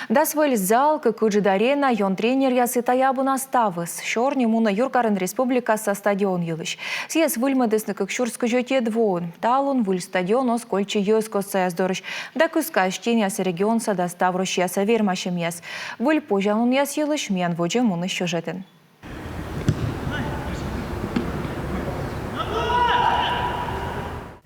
Дасвель зал, кыкыджид арена, йон тренер ясы таябуна ставыс. Шорни муна Юркарын республикаса стадион йылыш. Сиес выльмадысны кыкшурск жөте двоун. Талун выль стадион оскольче йоскос саяздорыш. Да кыска штенясы регионса да ставрош яса вермашем яс. Выль пожалун яс йылыш, миян воджа муны сюжетен.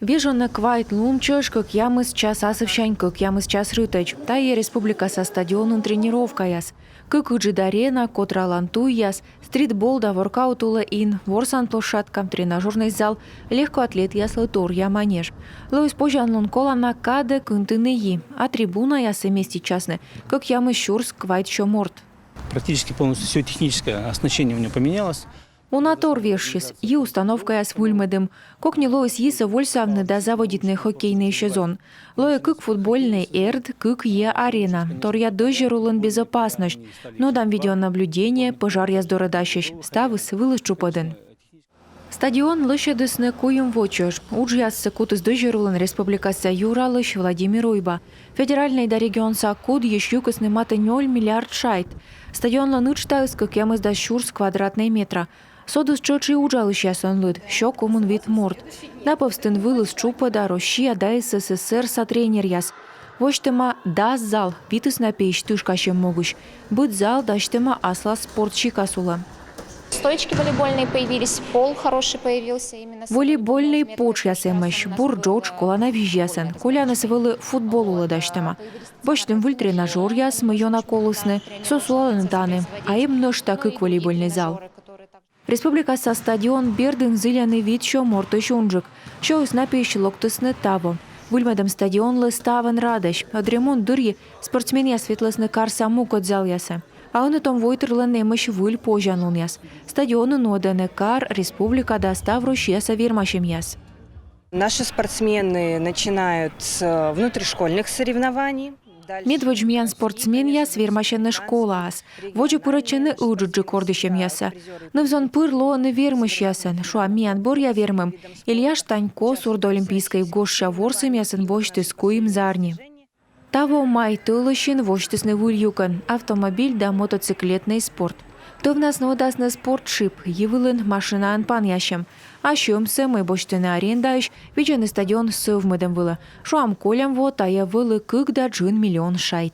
Вижу квайт лумчеш, как ямыс час асывщань, как ямыс час рытач. Та и республика со стадионом тренировка яс. Как уджид арена, котра лантуй яс, стритбол да воркаут ула ин, ворсан площадка, тренажерный зал, легкоатлет яс лытор я манеж. Лоис пожан лун кола на каде кынтынеи, а трибуна яс вместе частны, как ямыс щурс квайт щоморт. Практически полностью все техническое оснащение у него поменялось. Унатор вешшис, и установка я с вульмедем. Как не лоис иса вольсавны да заводитный хоккейный сезон. Лоя как футбольный эрд, как е арена. Тор я дожирулан безопасность. Но дам видеонаблюдение, пожар я здорадащищ. Ставыс вылышчу поден. Стадион лышедысны куем вочеш. Удж я секут из дожирулан республикаса Юралыш Владимир Уйба. Федеральный да регион сакуд ещюкасны маты 0 миллиард шайт. Стадион ланычтаыс, как ямыз да щурс квадратный метра. Содус чочи уджалыш ясон лыд, шо комун вид морд. Наповстын вылыз чупа да Россия да СССР са тренер яс. Воштема дас зал, витыс на пейш тышкащем могущ. Быть зал даштема асла спортчика сула. Стойчики волейбольные появились, пол хороший появился. Волейбольный поч ясемеш, бурджоч школа на вижясен. Коляны свели футбол уладаштема. Баштым выль тренажер яс майона колосны, сосуалын даны, а им нож такык волейбольный зал. Республика со стадион бердын зыляный вид шо морто шунжик, шо уснапейши локтысны таво. Выльмадам стадион лыставан радащ, от ремонт дырьи спортсмен я светлосны карса мукот зал яса. А он и том войтерлан немощ выль пожанун яс. Стадионы ноданы кар республика да ставрош яса вермашем яс. Наши спортсмены начинают с внутришкольных соревнований. Медводжмиян спортсмен яс вермашенны школа ас. Воджи пырачены уджуджи кордышем яса. Невзон пырло не вермыш ясен. Шуа миян бор я вермым. Илья Штанько сурдо олимпийской гошша ворсым ясен вожты скуим зарни. Таво май тылыщин вожтысны вульюкан. Автомобиль да мотоциклетный спорт. То в нас нодасны спортшип, евылын машина пан ящем. А щемсы мы бочтыны арендающ, виджены стадион совмыдым вылы. Шуам колям вот, а я вылы кык да 1 миллион шайт.